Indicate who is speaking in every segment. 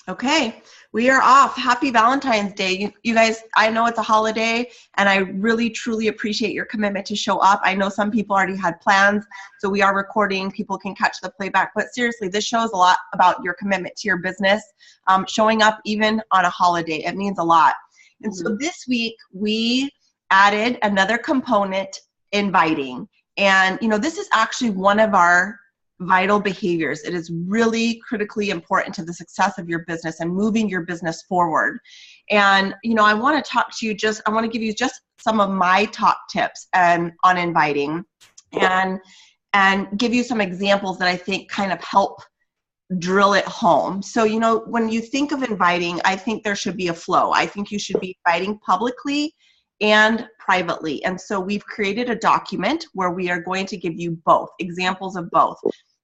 Speaker 1: Okay, we are off. Happy Valentine's Day. You guys, I know it's a holiday, and I really, truly appreciate your commitment to show up. I know some people already had plans, so we are recording. People can catch the playback. But seriously, this shows a lot about your commitment to your business, showing up even on a holiday. It means a lot. And so this week, we added another component, inviting. And, this is actually one of our vital behaviors. It is really critically important to the success of your business and moving your business forward. And, I want to talk to you I want to give you just some of my top tips on inviting and give you some examples that I think kind of help drill it home. So, when you think of inviting, I think there should be a flow. I think you should be inviting publicly and privately. And so we've created a document where we are going to give you both, examples of both.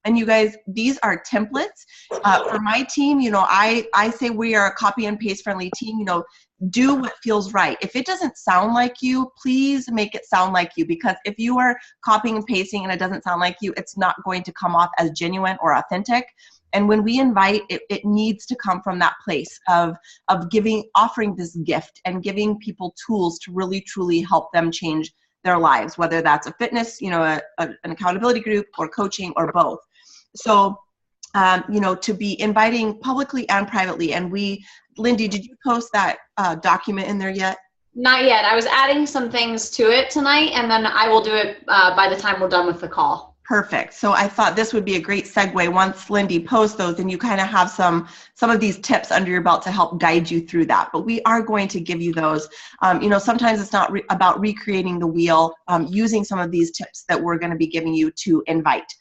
Speaker 1: And you guys, these are templates. For my team, I say we are a copy and paste friendly team. Do what feels right. If it doesn't sound like you, please make it sound like you, because if you are copying and pasting and it doesn't sound like you, it's not going to come off as genuine or authentic. And when we invite, it needs to come from that place of offering this gift and giving people tools to really, truly help them change their lives, whether that's a fitness, an accountability group or coaching or both. So, to be inviting publicly and privately. And Lindy, did you post that document in there yet?
Speaker 2: Not yet. I was adding some things to it tonight, and then I will do it by the time we're done with the call.
Speaker 1: Perfect. So I thought this would be a great segue. Once Lindy posts those, and you kind of have some of these tips under your belt to help guide you through that. But we are going to give you those. Sometimes it's not about recreating the wheel, using some of these tips that we're going to be giving you to invite.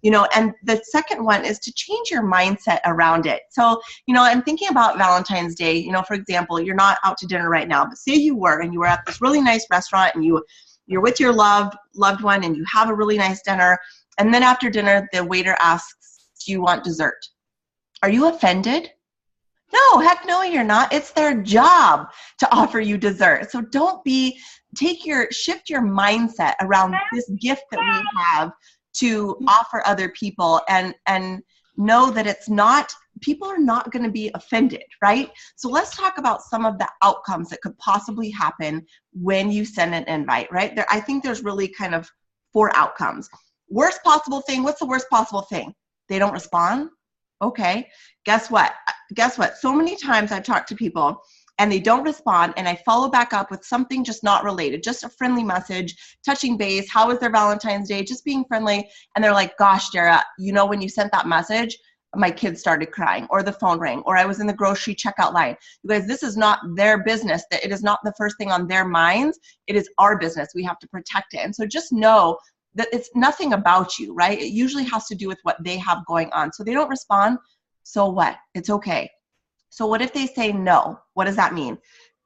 Speaker 1: And the second one is to change your mindset around it. So, I'm thinking about Valentine's Day. For example, you're not out to dinner right now, but say you were, and you were at this really nice restaurant, and you're with your loved one, and you have a really nice dinner. And then after dinner, the waiter asks, do you want dessert? Are you offended? No, heck no, you're not. It's their job to offer you dessert. So shift your mindset around this gift that we have to offer other people, and know that people are not going to be offended, right? So let's talk about some of the outcomes that could possibly happen when you send an invite, right? I think there's really kind of 4 outcomes. Worst possible thing, what's the worst possible thing? They don't respond? Okay, guess what? So many times I've talked to people and they don't respond, and I follow back up with something just not related, just a friendly message, touching base, how was their Valentine's Day, just being friendly, and they're like, gosh, Dara, when you sent that message, my kids started crying, or the phone rang, or I was in the grocery checkout line. You guys, this is not their business. That it is not the first thing on their minds. It is our business. We have to protect it. And so just know that it's nothing about you, right? It usually has to do with what they have going on. So they don't respond. So what? It's okay. So what if they say no? What does that mean?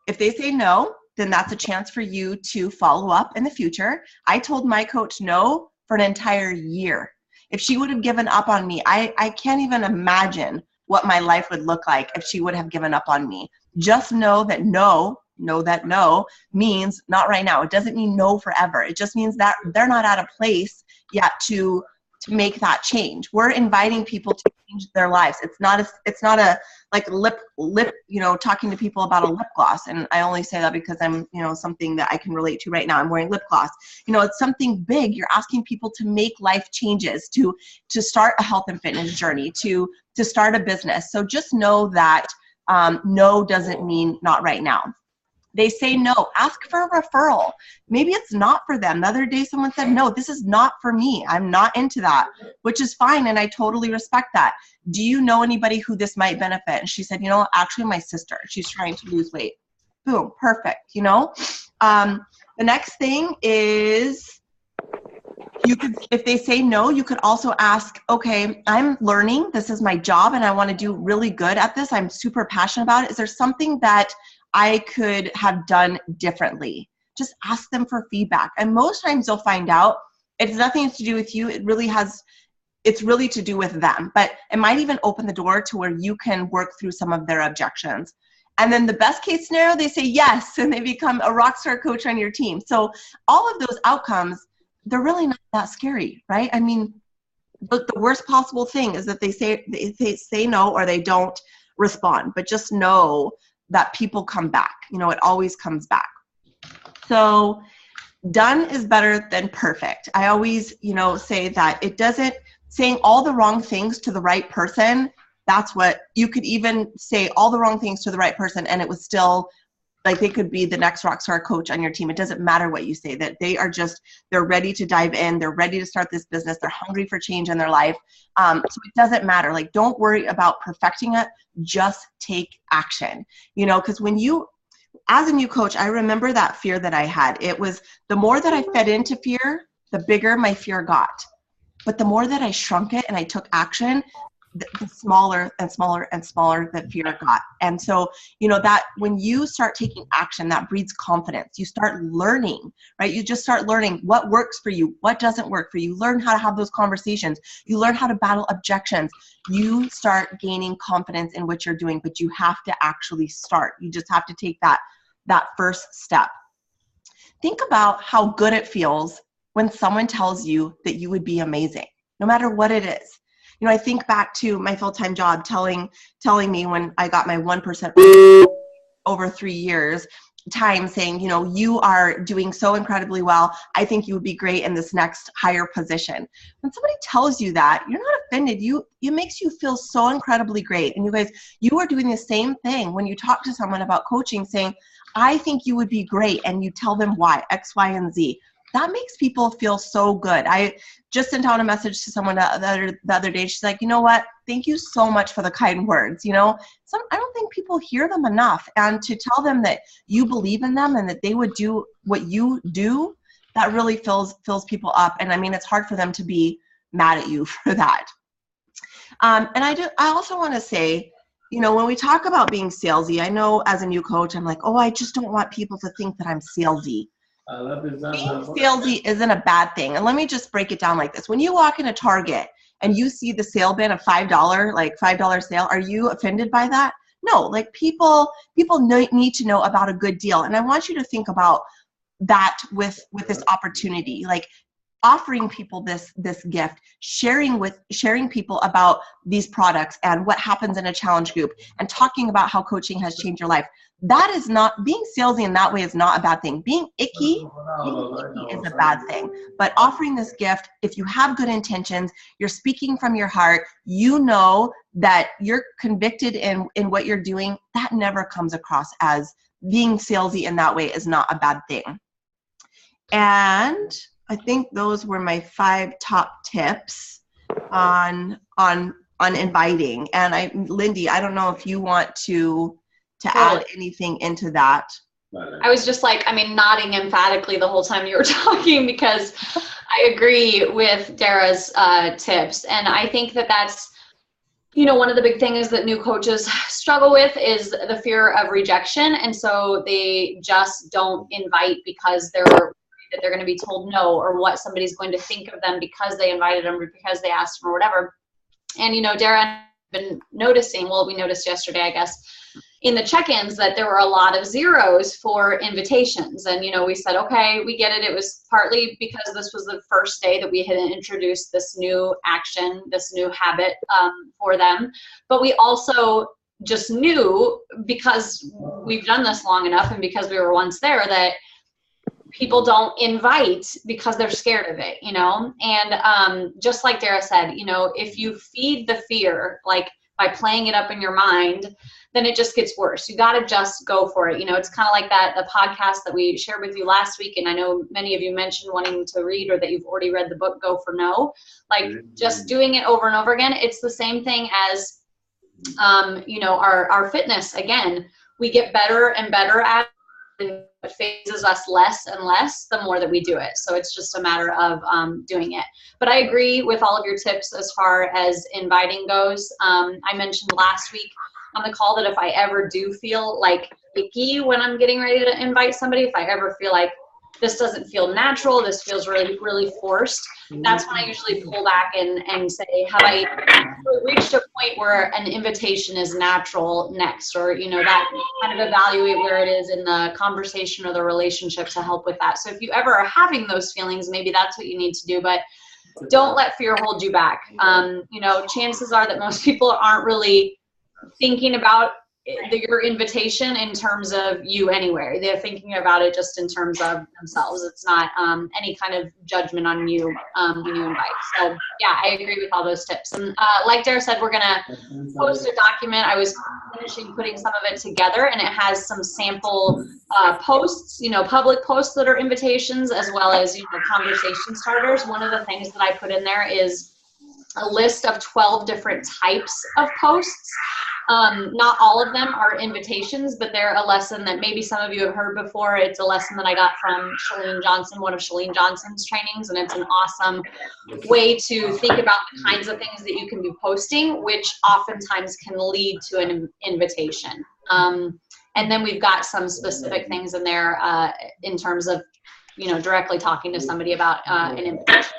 Speaker 1: If they say no, then that's a chance for you to follow up in the future. I told my coach no for an entire year. If she would have given up on me, I can't even imagine what my life would look like if she would have given up on me. Just know that no means not right now. It doesn't mean no forever. It just means that they're not at a place yet to make that change. We're inviting people to change their lives. It's not a like lip, talking to people about a lip gloss. And I only say that because I'm, something that I can relate to right now. I'm wearing lip gloss. It's something big. You're asking people to make life changes, to start a health and fitness journey, to start a business. So just know that no doesn't mean not right now. They say no, ask for a referral. Maybe it's not for them. The other day someone said, no, this is not for me. I'm not into that, which is fine. And I totally respect that. Do you know anybody who this might benefit? And she said, actually my sister, she's trying to lose weight. Boom, perfect. The next thing is if they say no, you could also ask, okay, I'm learning. This is my job and I want to do really good at this. I'm super passionate about it. Is there something that I could have done differently? Just ask them for feedback. And most times you'll find out it's nothing to do with you. It's really to do with them. But it might even open the door to where you can work through some of their objections. And then the best case scenario, they say yes, and they become a rock star coach on your team. So all of those outcomes, they're really not that scary, right? I mean, but the worst possible thing is that they say no or they don't respond, but just know that people come back. You know, it always comes back. So done is better than perfect. I always, you know, say that it doesn't, saying all the wrong things to the right person, that's what, you could even say all the wrong things to the right person and it was still, like, they could be the next rockstar coach on your team. It doesn't matter what you say, that they are just, they're ready to dive in. They're ready to start this business. They're hungry for change in their life. So it doesn't matter. Like, don't worry about perfecting it. Just take action, you know, because when you, as a new coach, I remember that fear that I had. It was the more that I fed into fear, the bigger my fear got. But the more that I shrunk it and I took action, the smaller and smaller and smaller the fear got. And so, you know, that when you start taking action, that breeds confidence. You start learning, right? You just start learning what works for you, what doesn't work for you. Learn how to have those conversations. You learn how to battle objections. You start gaining confidence in what you're doing, but you have to actually start. You just have to take that first step. Think about how good it feels when someone tells you that you would be amazing, no matter what it is. You know, I think back to my full-time job telling me when I got my 1% over 3 years time, saying, you know, you are doing so incredibly well. I think you would be great in this next higher position. When somebody tells you that, you're not offended. It makes you feel so incredibly great. And you guys, you are doing the same thing when you talk to someone about coaching, saying, I think you would be great. And you tell them why, X, Y, and Z. That makes people feel so good. I just sent out a message to someone the other day. She's like, you know what? Thank you so much for the kind words. You know, I don't think people hear them enough. And to tell them that you believe in them and that they would do what you do, that really fills people up. And I mean, it's hard for them to be mad at you for that. And I also want to say, you know, when we talk about being salesy, I know as a new coach, I'm like, oh, I just don't want people to think that I'm salesy. Being salesy isn't a bad thing. And let me just break it down like this. When you walk in a Target and you see the sale bin of $5, like $5 sale, are you offended by that? No, like people need to know about a good deal. And I want you to think about that with this opportunity, like offering people this gift, sharing people about these products and what happens in a challenge group, and talking about how coaching has changed your life. That is not, being salesy in that way is not a bad thing. Being icky is a bad thing. But offering this gift, if you have good intentions, you're speaking from your heart, you know that you're convicted in what you're doing, that never comes across as being salesy in that way is not a bad thing. And I think those were my 5 top tips on inviting. And Lindy, I don't know if you want to add anything into that.
Speaker 2: I was just like, nodding emphatically the whole time you were talking, because I agree with Dara's tips. And I think that that's, you know, one of the big things that new coaches struggle with is the fear of rejection. And so they just don't invite because they're worried that they're going to be told no, or what somebody's going to think of them because they invited them or because they asked them or whatever. And, you know, Dara and I have been noticing, well, we noticed yesterday, I guess, in the check-ins that there were a lot of zeros for invitations. And, you know, we said, okay, we get it. It was partly because this was the first day that we had introduced this new action, this new habit for them. But we also just knew, because we've done this long enough and because we were once there, that people don't invite because they're scared of it, you know? And just like Dara said, you know, if you feed the fear, like by playing it up in your mind, then it just gets worse. You got to just go for it. You know, it's kind of like the podcast that we shared with you last week. And I know many of you mentioned wanting to read, or that you've already read the book, Go for No. Like, just doing it over and over again. It's the same thing as, you know, our fitness. Again, we get better and better at it, and it phases us less and less the more that we do it. So it's just a matter of doing it. But I agree with all of your tips as far as inviting goes. I mentioned last week on the call that if I ever do feel like icky when I'm getting ready to invite somebody, if I ever feel like this doesn't feel natural, this feels really, really forced, that's when I usually pull back and say, have I reached a point where an invitation is natural next? Or, you know, that kind of evaluate where it is in the conversation or the relationship to help with that. So if you ever are having those feelings, maybe that's what you need to do. But don't let fear hold you back. You know, chances are that most people aren't really thinking about your invitation in terms of you anyway. They're thinking about it just in terms of themselves. It's not any kind of judgment on you when you invite. So yeah, I agree with all those tips. And like Dara said, we're gonna post a document. I was finishing putting some of it together, and it has some sample posts, public posts that are invitations, as well as conversation starters. One of the things that I put in there is a list of 12 different types of posts. Not all of them are invitations, but they're a lesson that maybe some of you have heard before. It's a lesson that I got from Chalene Johnson, one of Chalene Johnson's trainings, and it's an awesome way to think about the kinds of things that you can be posting, which oftentimes can lead to an invitation. And then we've got some specific things in there in terms of, directly talking to somebody about an invitation.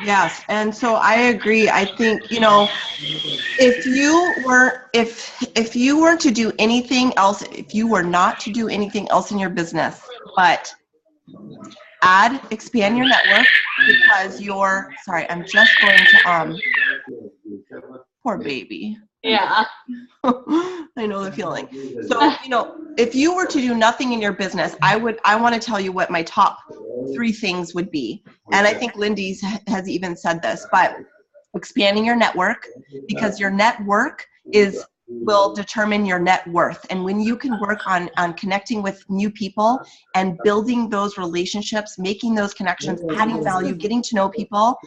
Speaker 1: Yes, and so I agree. I think, if you were to do anything else, if you were not to do anything else in your business, but expand your network, because sorry, I'm just going to, poor baby.
Speaker 2: Yeah.
Speaker 1: I know the feeling. So, if you were to do nothing in your business, I want to tell you what my top 3 things would be. And I think Lindy has even said this, but expanding your network, because your network will determine your net worth. And when you can work on connecting with new people and building those relationships, making those connections, adding value, getting to know people,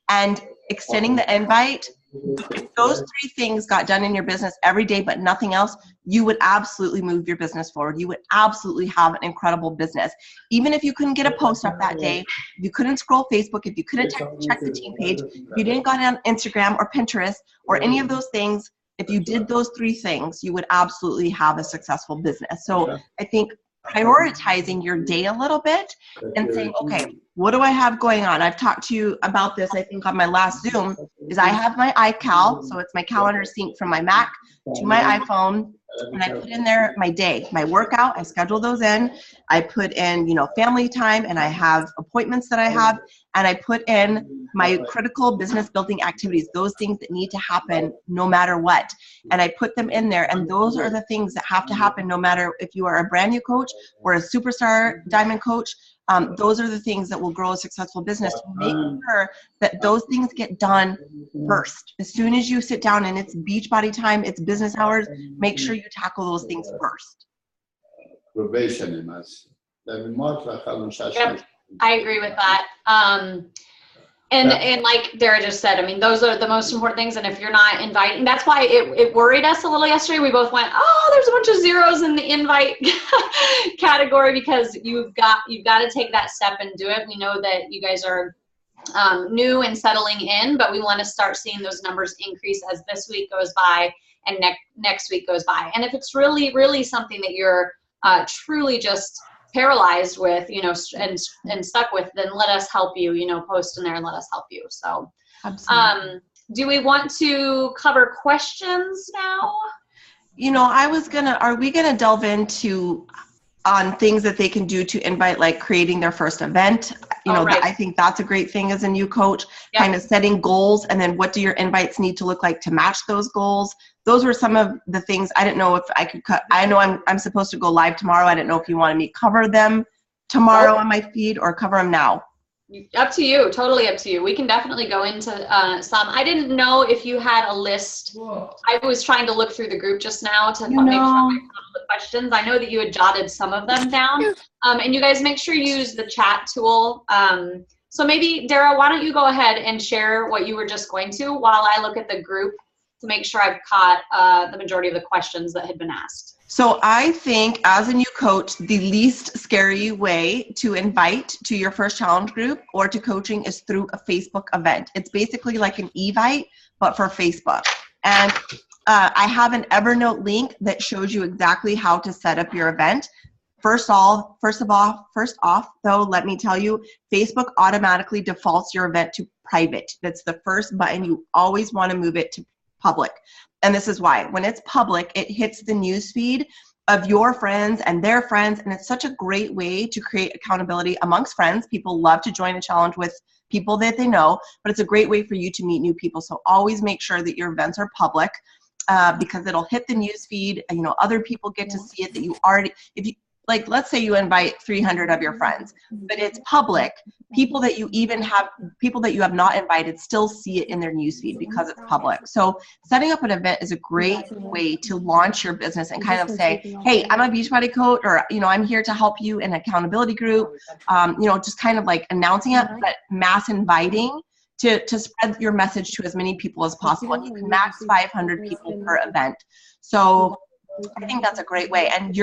Speaker 1: and extending the invite, if those 3 things got done in your business every day but nothing else, you would absolutely move your business forward. You would absolutely have an incredible business. Even if you couldn't get a post up that day, if you couldn't scroll Facebook, if you couldn't check the team page, if you didn't go on Instagram or Pinterest or any of those things, if you did those 3 things, you would absolutely have a successful business. So I think prioritizing your day a little bit and saying, okay, what do I have going on? I've talked to you about this, I think, on my last Zoom, is I have my iCal, so it's my calendar sync from my Mac to my iPhone, and I put in there my day, my workout, I schedule those in, I put in, family time, and I have appointments that I have, and I put in my critical business building activities, those things that need to happen no matter what, and I put them in there, and those are the things that have to happen no matter if you are a brand new coach or a superstar diamond coach. Those are the things that will grow a successful business. Make sure that those things get done first. As soon as you sit down and it's beach body time, it's business hours, make sure you tackle those things first.
Speaker 2: Yep, I agree with that. And like Dara just said, those are the most important things. And if you're not inviting, that's why it worried us a little yesterday. We both went, oh, there's a bunch of zeros in the invite category, because you've got to take that step and do it. We know that you guys are new and settling in, but we want to start seeing those numbers increase as this week goes by and next week goes by. And if it's really, really something that you're truly just paralyzed with, and stuck with, then let us help you, post in there and let us help you. So, do we want to cover questions now?
Speaker 1: Are we gonna delve into on things that they can do to invite, like creating their first event? Right. I think that's a great thing as a new coach, yep. Kind of setting goals, and then what do your invites need to look like to match those goals? Those were some of the things. I didn't know if I could cut. I know I'm supposed to go live tomorrow. I didn't know if you wanted me to cover them tomorrow on my feed or cover them now.
Speaker 2: Up to you. Totally up to you. We can definitely go into some. I didn't know if you had a list. I was trying to look through the group just now to make sure I found the questions. I know that you had jotted some of them down. And you guys make sure you use the chat tool. So maybe, Dara, why don't you go ahead and share what you were just going to while I look at the group to make sure I've caught the majority of the questions that had been asked.
Speaker 1: So I think as a new coach, the least scary way to invite to your first challenge group or to coaching is through a Facebook event. It's basically like an Evite, but for Facebook. And I have an Evernote link that shows you exactly how to set up your event. First off, though, let me tell you, Facebook automatically defaults your event to private. That's the first button. You always want to move it to public. And this is why. When it's public, it hits the news feed of your friends and their friends. And it's such a great way to create accountability amongst friends. People love to join a challenge with people that they know, but it's a great way for you to meet new people. So always make sure that your events are public, because it'll hit the news feed, and, you know, other people get to see it that you already, if you, like, let's say you invite 300 of your friends, but it's public. People that you have not invited still see it in their newsfeed because it's public. So setting up an event is a great way to launch your business and kind of say, hey, I'm a Beachbody coach, or, you know, I'm here to help you in an accountability group. You know, just kind of like announcing it, but mass inviting to spread your message to as many people as possible. And you can max 500 people per event. So I think that's a great way. And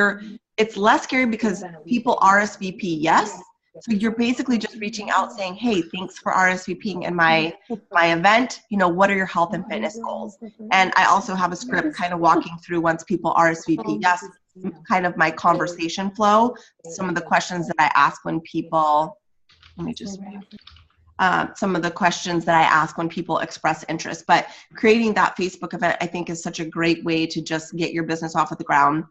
Speaker 1: it's less scary because people RSVP, yes. So you're basically just reaching out saying, hey, thanks for RSVPing in my event. You know, what are your health and fitness goals? And I also have a script kind of walking through, once people RSVP, yes, kind of my conversation flow, some of the questions that I ask when people, some of the questions that I ask when people express interest. But creating that Facebook event, I think, is such a great way to just get your business off of the ground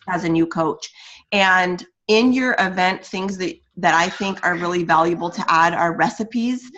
Speaker 1: as a new coach. And in your event, things that I think are really valuable to add are recipes.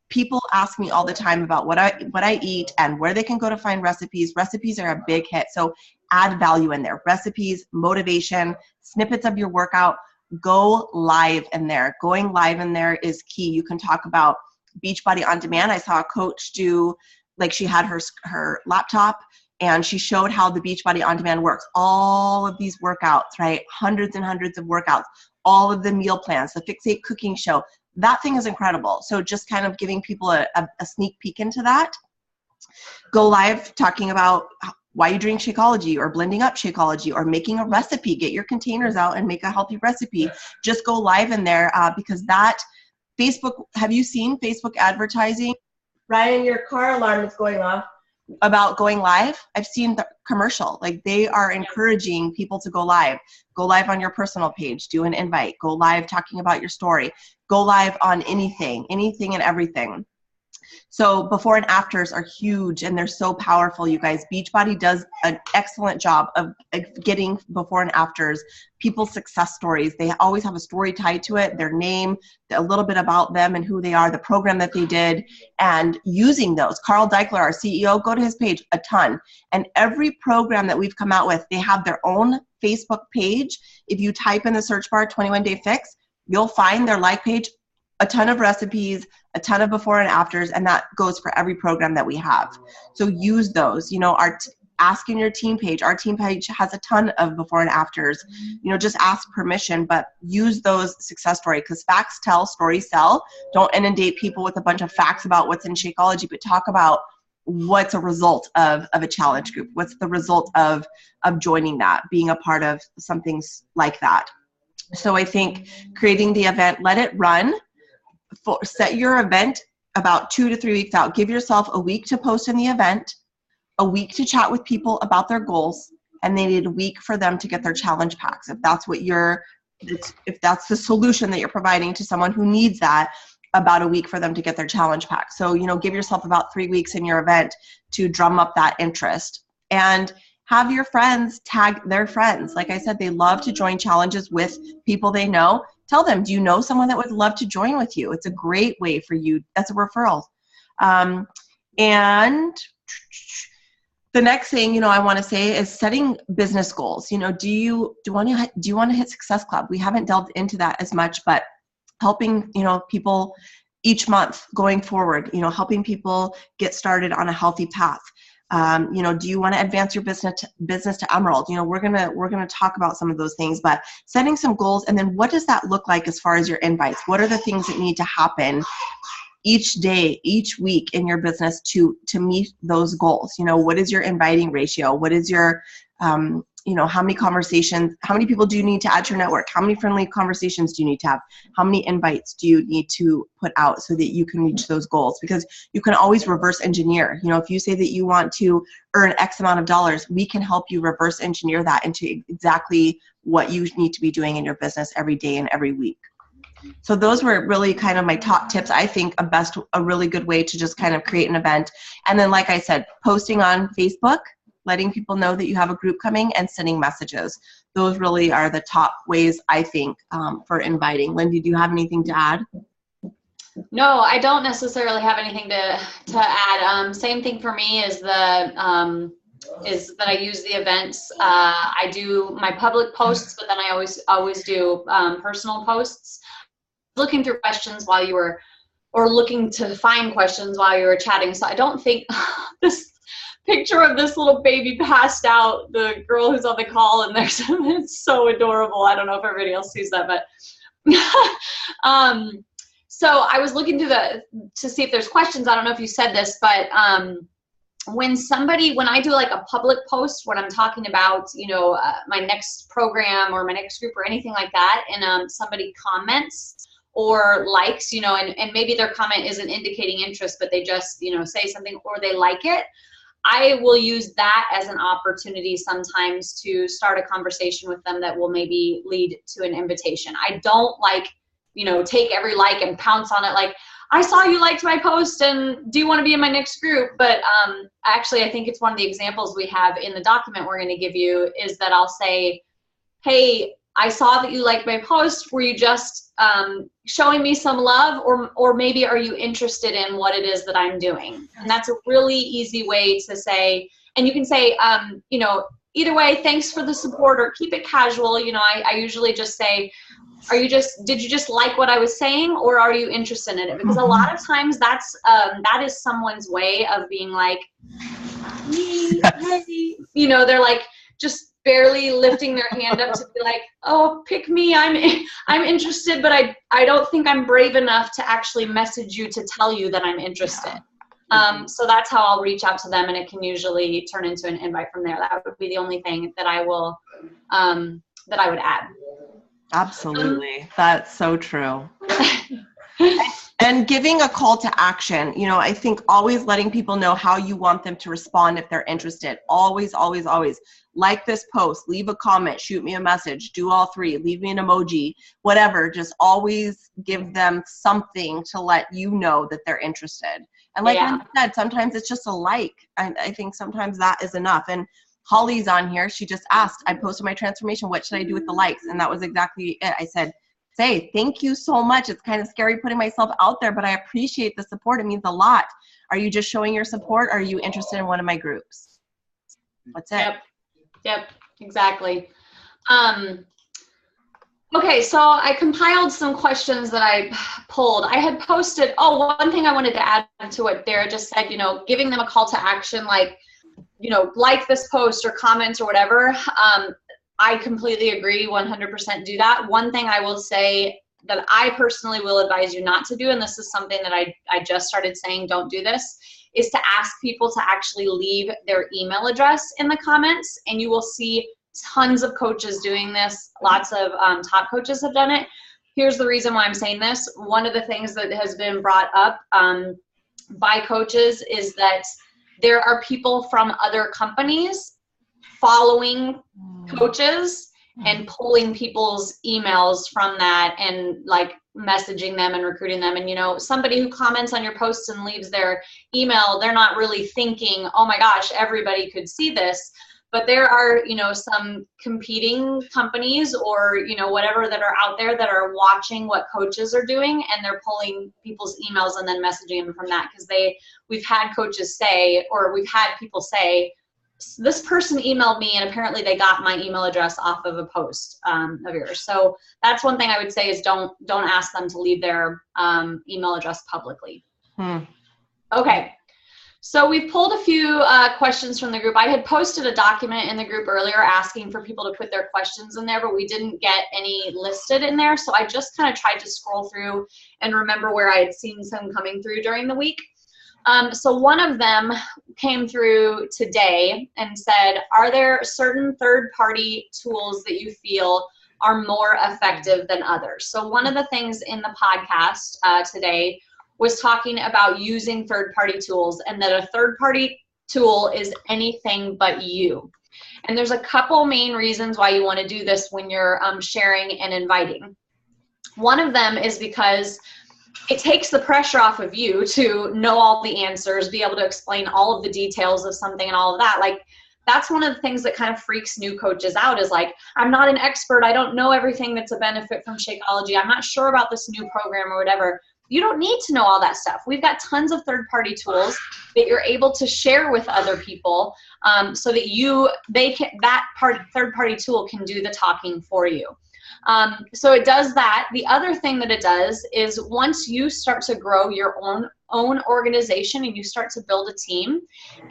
Speaker 1: People ask me all the time about what I eat and where they can go to find recipes. Recipes are a big hit. So add value in there. Recipes, motivation, snippets of your workout. Go live in there. Going live in there is key. You can talk about Beachbody on Demand. I saw a coach do, like, she had her laptop and she showed how the Beachbody on Demand works. All of these workouts, right? Hundreds and hundreds of workouts, all of the meal plans, the Fixate cooking show. That thing is incredible. So just kind of giving people a sneak peek into that. Go live talking about why you drink Shakeology, or blending up Shakeology, or making a recipe. Get your containers out and make a healthy recipe. Just go live in there, because that Facebook, have you seen Facebook advertising? Ryan, your car alarm is going off. About going live. I've seen the commercial. Like, they are encouraging people to go live. Go live on your personal page. Do an invite. Go live talking about your story. Go live on anything and everything. So before and afters are huge, and they're so powerful, you guys. Beachbody does an excellent job of getting before and afters, people's success stories. They always have a story tied to it, their name, a little bit about them and who they are, the program that they did, and using those. Carl Deichler, our CEO, go to his page a ton. And every program that we've come out with, they have their own Facebook page. If you type in the search bar 21 Day Fix, you'll find their like page, a ton of recipes, a ton of before and afters, and that goes for every program that we have. So use those. You know, ask in your team page. Our team page has a ton of before and afters. You know, just ask permission, but use those success stories, because facts tell, stories sell. Don't inundate people with a bunch of facts about what's in Shakeology, but talk about what's a result of a challenge group. What's the result of joining that, being a part of something like that. So I think creating the event, let it run. Set your event about 2 to 3 weeks out. Give yourself a week to post in the event, a week to chat with people about their goals, and they need a week for them to get their challenge packs. If that's if that's the solution that you're providing to someone who needs that, about a week for them to get their challenge pack. So, you know, give yourself about 3 weeks in your event to drum up that interest. And have your friends tag their friends. Like I said, they love to join challenges with people they know. Tell them, do you know someone that would love to join with you? It's a great way for you. That's a referral. And the next thing, you know, I want to say is setting business goals. You know, do you want to hit Success Club? We haven't delved into that as much, but helping, you know, people each month going forward, you know, helping people get started on a healthy path. You know, do you want to advance your business to Emerald? You know, we're gonna talk about some of those things, but setting some goals, and then what does that look like as far as your invites? What are the things that need to happen each day, each week in your business to meet those goals? You know, what is your inviting ratio? What is your you know, how many people do you need to add to your network? How many friendly conversations do you need to have? How many invites do you need to put out so that you can reach those goals? Because you can always reverse engineer. You know, if you say that you want to earn X amount of dollars, we can help you reverse engineer that into exactly what you need to be doing in your business every day and every week. So those were really kind of my top tips. I think a really good way to just kind of create an event. And then, like I said, posting on Facebook, letting people know that you have a group coming, and sending messages. Those really are the top ways, I think, for inviting. Lindy, do you have anything to add?
Speaker 2: No, I don't necessarily have anything to add. Same thing for me is is that I use the events. I do my public posts, but then I always do personal posts. Looking through questions while you were, or looking to find questions while you were chatting. So I don't think this picture of this little baby passed out, the girl who's on the call, and it's so adorable. I don't know if everybody else sees that, but so I was looking to see if there's questions. I don't know if you said this, but when I do like a public post when I'm talking about, my next program or my next group or anything like that, and somebody comments or likes, and maybe their comment isn't indicating interest, but they just, say something or they like it, I will use that as an opportunity sometimes to start a conversation with them that will maybe lead to an invitation. I don't like, take every like and pounce on it. Like, I saw you liked my post and do you want to be in my next group? But actually, I think it's one of the examples we have in the document we're going to give you is that I'll say, hey, I saw that you liked my post. Were you just showing me some love, or maybe are you interested in what it is that I'm doing? And that's a really easy way to say, and you can say, either way, thanks for the support, or keep it casual. I usually just say, did you just like what I was saying, or are you interested in it? Because a lot of times that is someone's way of being like, hey, they're like just barely lifting their hand up to be like, oh, pick me, I'm interested, but I don't think I'm brave enough to actually message you to tell you that I'm interested. So that's how I'll reach out to them, and it can usually turn into an invite from there. That would be the only thing that I would add.
Speaker 1: Absolutely. That's so true. And giving a call to action, I think always letting people know how you want them to respond if they're interested. Always, always, always. Like this post, leave a comment, shoot me a message, do all three, leave me an emoji, whatever. Just always give them something to let you know that they're interested. And like I said, sometimes it's just a like. I think sometimes that is enough. And Holly's on here. She just asked, I posted my transformation. What should I do with the likes? And that was exactly it. I said, say, thank you so much. It's kind of scary putting myself out there, but I appreciate the support. It means a lot. Are you just showing your support? Or are you interested in one of my groups? That's it.
Speaker 2: Yep, exactly. Okay, so I compiled some questions that I pulled. I had posted, one thing I wanted to add to what Dara just said, giving them a call to action, like, like this post or comment or whatever. I completely agree, 100% do that. One thing I will say that I personally will advise you not to do, and this is something that I just started saying, don't do this, is to ask people to actually leave their email address in the comments. And you will see tons of coaches doing this. Lots of top coaches have done it. Here's the reason why I'm saying this. One of the things that has been brought up by coaches is that there are people from other companies following coaches and pulling people's emails from that and like messaging them and recruiting them. And somebody who comments on your posts and leaves their email, they're not really thinking, oh my gosh, everybody could see this. But there are, some competing companies or, whatever that are out there that are watching what coaches are doing, and they're pulling people's emails and then messaging them from that. Because we've had coaches say, or we've had people say, this person emailed me and apparently they got my email address off of a post of yours. So that's one thing I would say is don't ask them to leave their email address publicly. Okay. So we've pulled a few questions from the group. I had posted a document in the group earlier asking for people to put their questions in there, but we didn't get any listed in there. So I just kind of tried to scroll through and remember where I had seen some coming through during the week. So one of them came through today and said, are there certain third-party tools that you feel are more effective than others? So one of the things in the podcast today was talking about using third-party tools, and that a third-party tool is anything but you. And there's a couple main reasons why you want to do this when you're sharing and inviting. One of them is because it takes the pressure off of you to know all the answers, be able to explain all of the details of something and all of that. Like, that's one of the things that kind of freaks new coaches out, is like, I'm not an expert. I don't know everything that's a benefit from Shakeology. I'm not sure about this new program or whatever. You don't need to know all that stuff. We've got tons of third-party tools that you're able to share with other people, so that third-party tool can do the talking for you. So it does that. The other thing that it does is, once you start to grow your own organization and you start to build a team,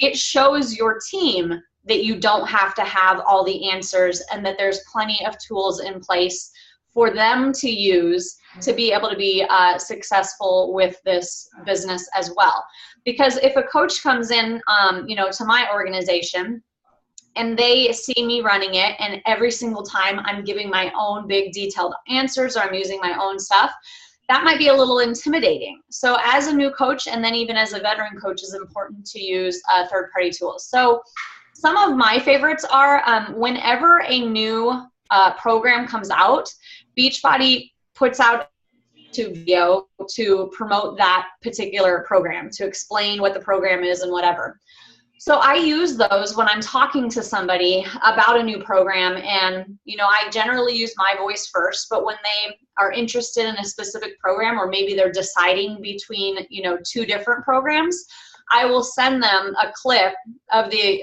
Speaker 2: it shows your team that you don't have to have all the answers, and that there's plenty of tools in place for them to use to be able to be successful with this business as well. Because if a coach comes in, to my organization, and they see me running it, and every single time I'm giving my own big detailed answers, or I'm using my own stuff, that might be a little intimidating. So as a new coach, and then even as a veteran coach, it's important to use third-party tools. So some of my favorites are, whenever a new program comes out, Beachbody puts out to video to promote that particular program, to explain what the program is and whatever. So I use those when I'm talking to somebody about a new program, and I generally use my voice first, but when they are interested in a specific program, or maybe they're deciding between two different programs, I will send them a clip of the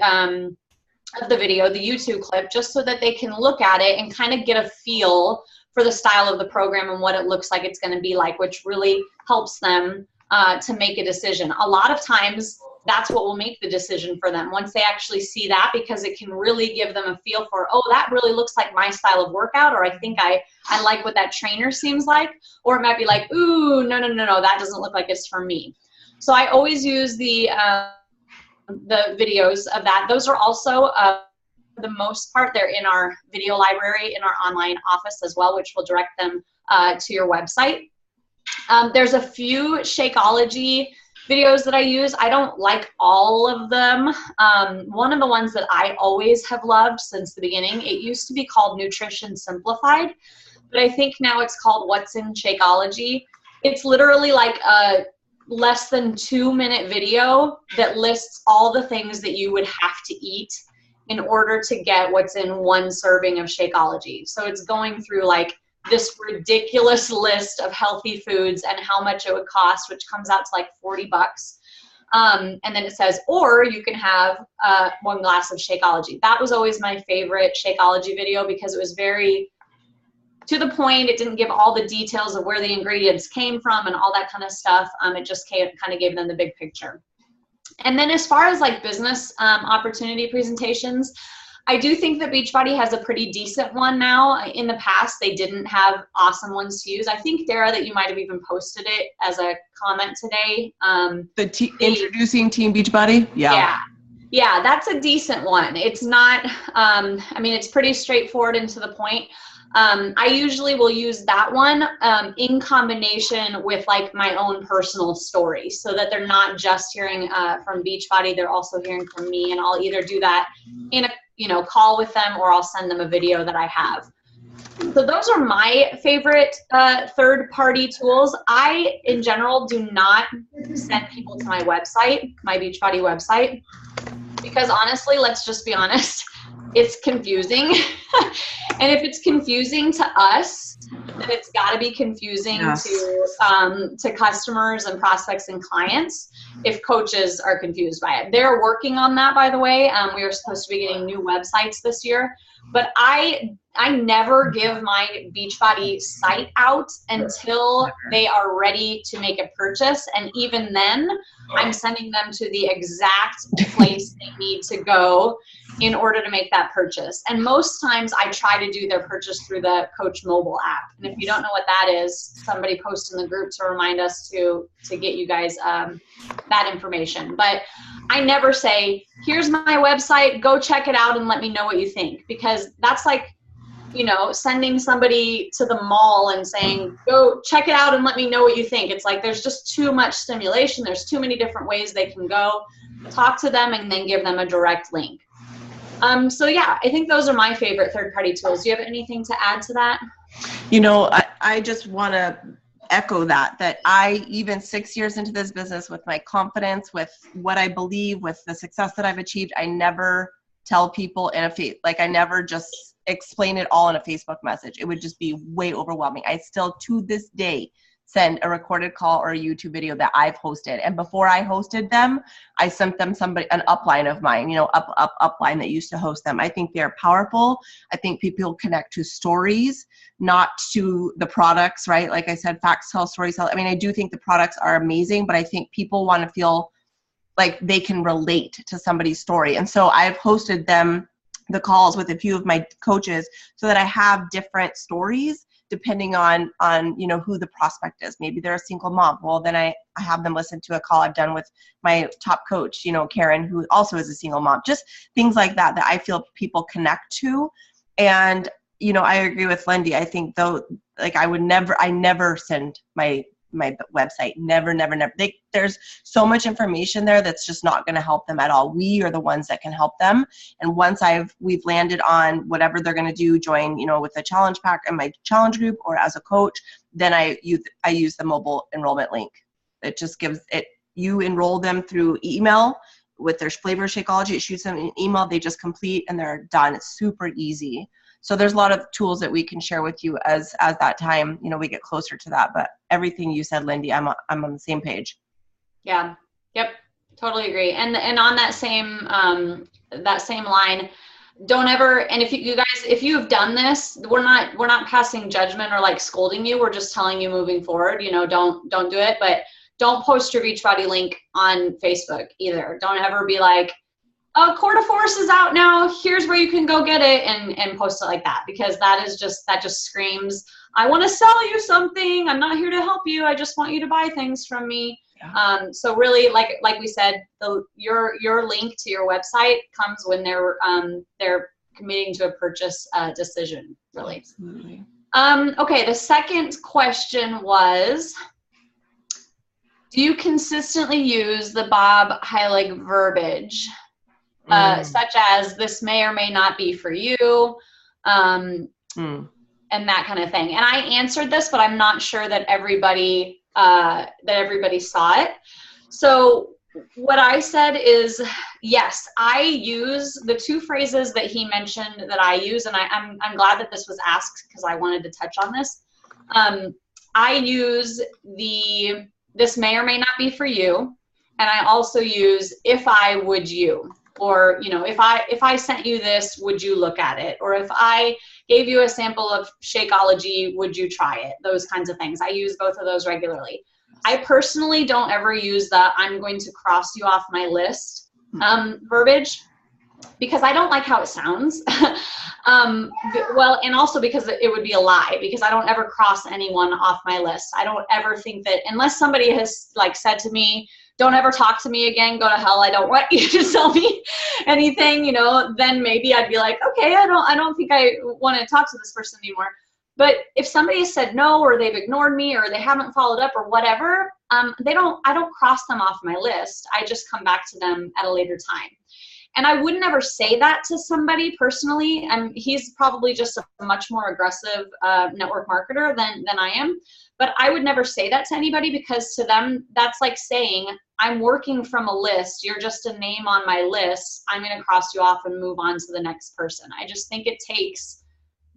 Speaker 2: video, the YouTube clip, just so that they can look at it and kind of get a feel for the style of the program and what it looks like it's going to be like, which really helps them to make a decision. A lot of times that's what will make the decision for them, once they actually see that, because it can really give them a feel for, oh, that really looks like my style of workout, or I think I like what that trainer seems like, or it might be like, ooh, no, that doesn't look like it's for me. So I always use the videos of that. Those are also, for the most part, they're in our video library in our online office as well, which will direct them to your website. There's a few Shakeology videos that I use. I don't like all of them. One of the ones that I always have loved since the beginning, it used to be called Nutrition Simplified, but I think now it's called What's in Shakeology. It's literally like a less than 2-minute video that lists all the things that you would have to eat in order to get what's in one serving of Shakeology. So it's going through like this ridiculous list of healthy foods and how much it would cost, which comes out to like $40. And then it says, or you can have 1 glass of Shakeology. That was always my favorite Shakeology video, because it was very to the point. It didn't give all the details of where the ingredients came from and all that kind of stuff. It just kind of gave them the big picture. And then as far as like business opportunity presentations, I do think that Beachbody has a pretty decent one now. In the past, they didn't have awesome ones to use. I think, Dara, that you might have even posted it as a comment today.
Speaker 1: Introducing Team Beachbody?
Speaker 2: Yeah, that's a decent one. It's not, it's pretty straightforward and to the point. I usually will use that one in combination with like my own personal story, so that they're not just hearing from Beachbody, they're also hearing from me, and I'll either do that in a call with them, or I'll send them a video that I have. So those are my favorite third-party tools. I, in general, do not send people to my website, my Beachbody website, because honestly, let's just be honest, it's confusing. And if it's confusing to us, then it's got to be confusing to customers and prospects and clients if coaches are confused by it. They're working on that, by the way. We are supposed to be getting new websites this year, but I never give my Beachbody site out until they are ready to make a purchase. And even then, I'm sending them to the exact place they need to go in order to make that purchase. And most times I try to do their purchase through the Coach mobile app. And if you don't know what that is, somebody post in the group to remind us to get you guys that information. But I never say, here's my website, go check it out and let me know what you think. Because that's like, sending somebody to the mall and saying, go check it out and let me know what you think. It's like, there's just too much stimulation. There's too many different ways they can go. Talk to them and then give them a direct link. So yeah, I think those are my favorite third-party tools. Do you have anything to add to that?
Speaker 1: I just want to echo that I, even 6 years into this business, with my confidence, with what I believe, with the success that I've achieved, I never tell people in like I never just explain it all in a Facebook message. It would just be way overwhelming. I still to this day send a recorded call or a YouTube video that I've hosted. And before I hosted them, I sent them an upline of mine, upline that used to host them. I think they're powerful. I think people connect to stories, not to the products, right? Like I said, facts tell, stories tell. I mean, I do think the products are amazing, but I think people want to feel like they can relate to somebody's story. And so I've hosted the calls with a few of my coaches so that I have different stories depending on who the prospect is. Maybe they're a single mom. Well, then I have them listen to a call I've done with my top coach, Karen, who also is a single mom. Just things like that I feel people connect to. And, I agree with Lindy. I think though, like I never send my website. Never. There's so much information there that's just not going to help them at all. We are the ones that can help them. And once we've landed on whatever they're going to do, join, with a challenge pack in my challenge group or as a coach, then I use the mobile enrollment link. It just gives it, you enroll them through email with their flavor Shakeology. It shoots them an email. They just complete and they're done. It's super easy. So there's a lot of tools that we can share with you as that time, we get closer to that. But everything you said, Lindy, I'm on the same page.
Speaker 2: Yeah. Yep. Totally agree. And on that same line, don't ever, and if you guys, if you have done this, we're not passing judgment or like scolding you. We're just telling you moving forward, don't do it, but don't post your Beachbody link on Facebook either. Don't ever be like, oh, Core de Force is out now. Here's where you can go get it and post it like that, because that just screams, I want to sell you something. I'm not here to help you. I just want you to buy things from me. Yeah. So really, like we said, your link to your website comes when they're committing to a purchase decision. Really.
Speaker 1: Absolutely.
Speaker 2: Okay. The second question was, do you consistently use the Bob Heilig verbiage? Such as this may or may not be for you, and that kind of thing. And I answered this, but I'm not sure that everybody saw it. So what I said is, yes, I use the two phrases that he mentioned that I use, and I'm glad that this was asked because I wanted to touch on this. I use this may or may not be for you, and I also use if I would you. Or, if I sent you this, would you look at it? Or if I gave you a sample of Shakeology, would you try it? Those kinds of things. I use both of those regularly. I personally don't ever use the I'm going to cross you off my list verbiage, because I don't like how it sounds. Well, and also because it would be a lie, because I don't ever cross anyone off my list. I don't ever think that, unless somebody has said to me, don't ever talk to me again, go to hell, I don't want you to sell me anything, then maybe I'd be like, okay, I don't think I want to talk to this person anymore. But if somebody has said no, or they've ignored me, or they haven't followed up or whatever, I don't cross them off my list. I just come back to them at a later time. And I would never say that to somebody personally. He's probably just a much more aggressive network marketer than I am. But I would never say that to anybody, because to them, that's like saying, I'm working from a list. You're just a name on my list. I'm going to cross you off and move on to the next person. I just think it takes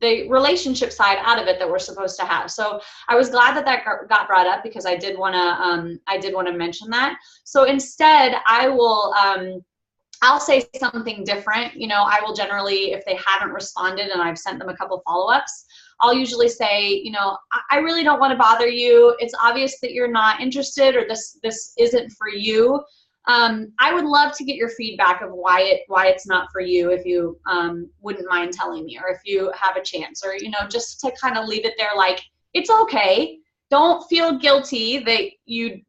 Speaker 2: the relationship side out of it that we're supposed to have. So I was glad that got brought up, because I did want to mention that. So instead, I'll say something different. I will generally, if they haven't responded and I've sent them a couple follow-ups, I'll usually say, I really don't want to bother you. It's obvious that you're not interested, or this isn't for you. I would love to get your feedback of why it's not for you, if you wouldn't mind telling me, or if you have a chance, or, just to kind of leave it there like, it's okay. Don't feel guilty that you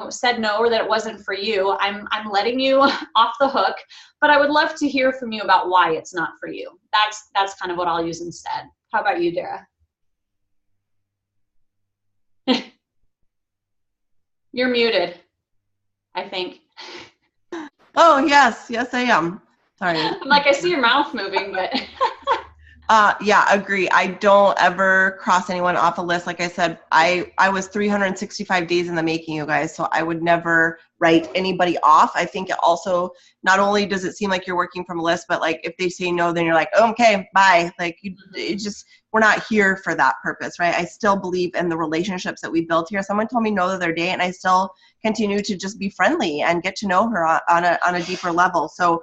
Speaker 2: said no, or that it wasn't for you. I'm letting you off the hook, but I would love to hear from you about why it's not for you. That's kind of what I'll use instead. How about you, Dara? You're muted, I think.
Speaker 1: Oh, yes, I am. Sorry.
Speaker 2: I see your mouth moving, but.
Speaker 1: Yeah, agree. I don't ever cross anyone off a list. Like I said, I was 365 days in the making, you guys, so I would never write anybody off. I think it also, not only does it seem like you're working from a list, but like if they say no, then you're like, oh, okay, bye. Like it just, we're not here for that purpose, right? I still believe in the relationships that we built here. Someone told me no the other day, and I still continue to just be friendly and get to know her on a deeper level. So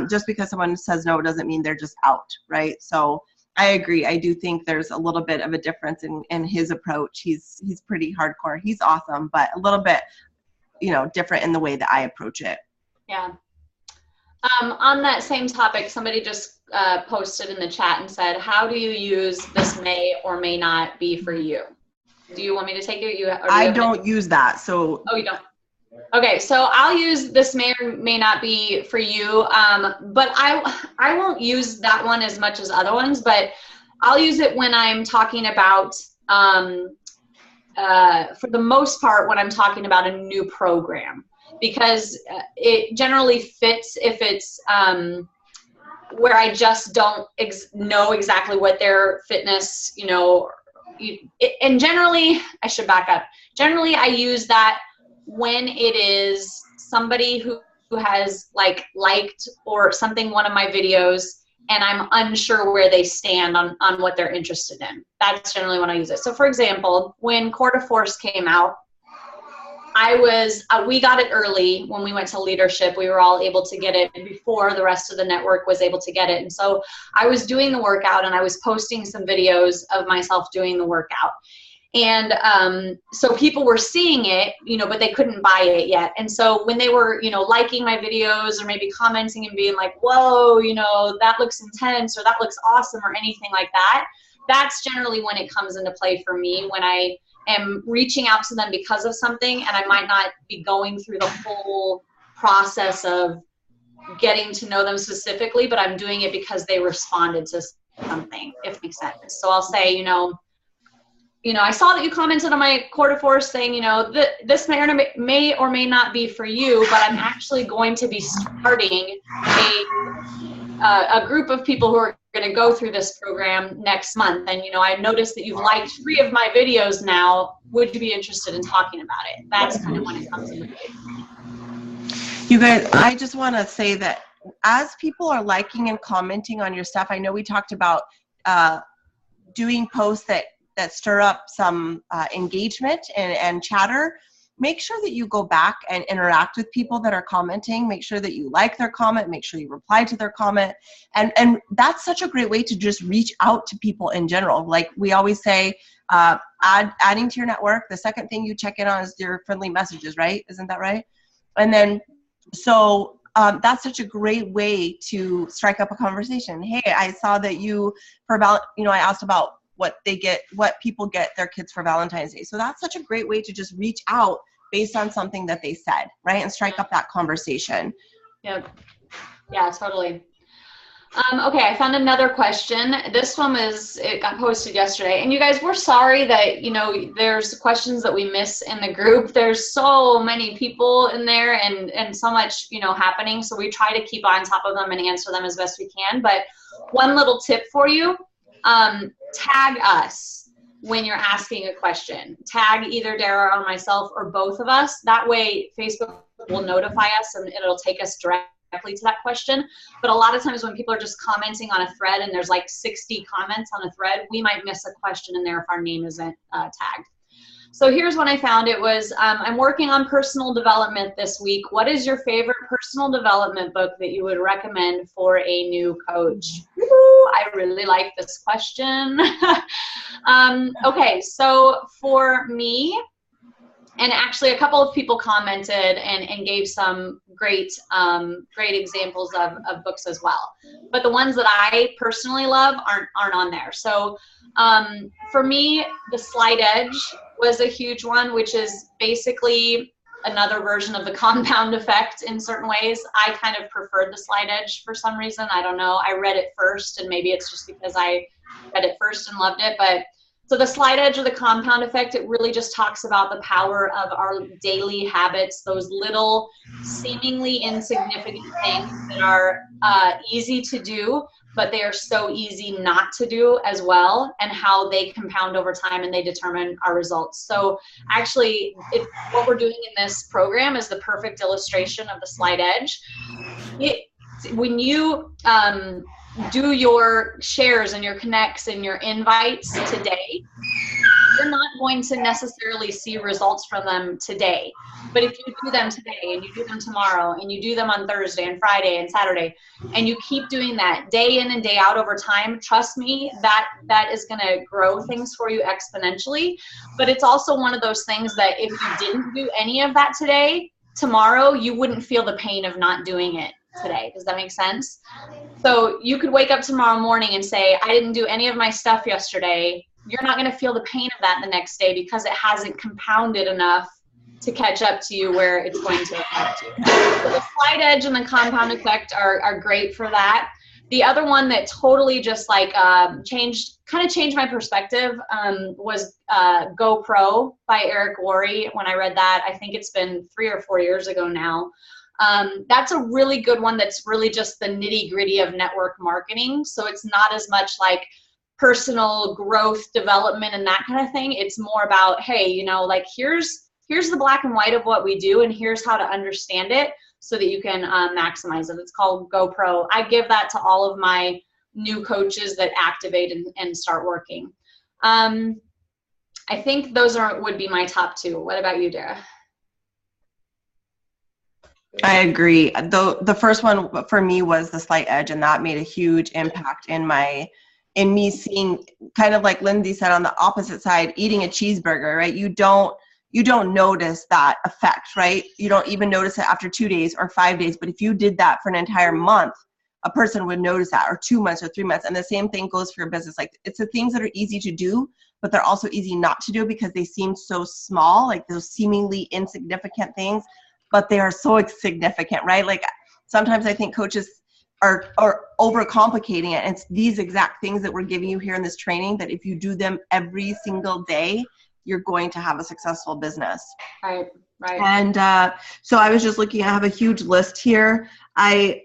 Speaker 1: just because someone says no doesn't mean they're just out, right? So I agree. I do think there's a little bit of a difference in his approach. He's pretty hardcore. He's awesome, but a little bit, different in the way that I approach it.
Speaker 2: Yeah. On that same topic, somebody just posted in the chat and said, how do you use this may or may not be for you? Do you want me to take it?
Speaker 1: I don't use that. So.
Speaker 2: Oh, you don't? Okay, so I'll use this may or may not be for you, but I won't use that one as much as other ones, but I'll use it when I'm talking about, for the most part, when I'm talking about a new program, because it generally fits if it's where I just don't know exactly what their fitness, and generally, I should back up. Generally, I use that when it is somebody who has liked or something one of my videos and I'm unsure where they stand on what they're interested in. That's generally when I use it. So for example, when Core de Force came out, we got it early when we went to leadership. We were all able to get it before the rest of the network was able to get it. And so I was doing the workout and I was posting some videos of myself doing the workout. And so people were seeing it, but they couldn't buy it yet. And so when they were, liking my videos or maybe commenting and being like, whoa, that looks intense or that looks awesome or anything like that, that's generally when it comes into play for me, when I am reaching out to them because of something and I might not be going through the whole process of getting to know them specifically, but I'm doing it because they responded to something, if it makes sense. So I'll say, I saw that you commented on my Core de Force saying, this may or may not be for you, but I'm actually going to be starting a group of people who are going to go through this program next month. And, I noticed that you've liked 3 of my videos now. Would you be interested in talking about it? That's kind of when it comes into play.
Speaker 1: You guys, I just want to say that as people are liking and commenting on your stuff, I know we talked about doing posts that stir up some engagement and chatter. Make sure that you go back and interact with people that are commenting. Make sure that you like their comment. Make sure you reply to their comment. And that's such a great way to just reach out to people in general. Like we always say, adding to your network, the second thing you check in on is your friendly messages, right? Isn't that right? And then, so that's such a great way to strike up a conversation. Hey, I saw that I asked about what people get their kids for Valentine's Day. So that's such a great way to just reach out based on something that they said, right? And strike up that conversation.
Speaker 2: Yep. Yeah, totally. Okay, I found another question. This one it got posted yesterday. And you guys, we're sorry that, there's questions that we miss in the group. There's so many people in there and so much, happening. So we try to keep on top of them and answer them as best we can. But one little tip for you, tag us when you're asking a question. Tag either Dara or myself or both of us. That way Facebook will notify us and it'll take us directly to that question. But a lot of times when people are just commenting on a thread and there's like 60 comments on a thread, we might miss a question in there if our name isn't tagged. So here's what I found. It was, I'm working on personal development this week. What is your favorite personal development book that you would recommend for a new coach? Woo-hoo, I really like this question. Okay, so for me, and actually a couple of people commented and gave some great examples of books as well. But the ones that I personally love aren't on there. So for me, The Slight Edge was a huge one, which is basically another version of the compound effect in certain ways. I kind of preferred The Slight Edge for some reason. I don't know. I read it first, and maybe it's just because I read it first and loved it. But So the slight edge or the compound effect, it really just talks about the power of our daily habits, those little seemingly insignificant things that are easy to do, but they are so easy not to do as well, and how they compound over time and they determine our results. So actually, what we're doing in this program is the perfect illustration of the slight edge. When you do your shares and your connects and your invites today, you're not going to necessarily see results from them today. But if you do them today and you do them tomorrow and you do them on Thursday and Friday and Saturday, and you keep doing that day in and day out over time, trust me, that is going to grow things for you exponentially. But it's also one of those things that if you didn't do any of that today, tomorrow you wouldn't feel the pain of not doing it today. Does that make sense? So you could wake up tomorrow morning and say, I didn't do any of my stuff yesterday. You're not going to feel the pain of that the next day because it hasn't compounded enough to catch up to you where it's going to affect you. So the slight edge and the compound effect are great for that. The other one that totally just like changed my perspective was GoPro by Eric Worre. When I read that, I think it's been 3 or 4 years ago now. That's a really good one. That's really just the nitty gritty of network marketing. So it's not as much like personal growth development and that kind of thing. It's more about, hey, you know, like here's the black and white of what we do, and here's how to understand it so that you can maximize it. It's called GoPro. I give that to all of my new coaches that activate and start working. I think those would be my top 2. What about you, Dara?
Speaker 1: I agree. The first one for me was the slight edge, and that made a huge impact in me seeing, kind of like Lindsay said, on the opposite side, eating a cheeseburger, right? You don't notice that effect, right? You don't even notice it after 2 days or 5 days. But if you did that for an entire month, a person would notice that, or 2 months or 3 months. And the same thing goes for your business. Like, it's the things that are easy to do, but they're also easy not to do because they seem so small, like those seemingly insignificant things, but they are so significant, right? Like sometimes I think coaches are overcomplicating it. And it's these exact things that we're giving you here in this training that if you do them every single day, you're going to have a successful business.
Speaker 2: Right.
Speaker 1: And so I was just looking, I have a huge list here. I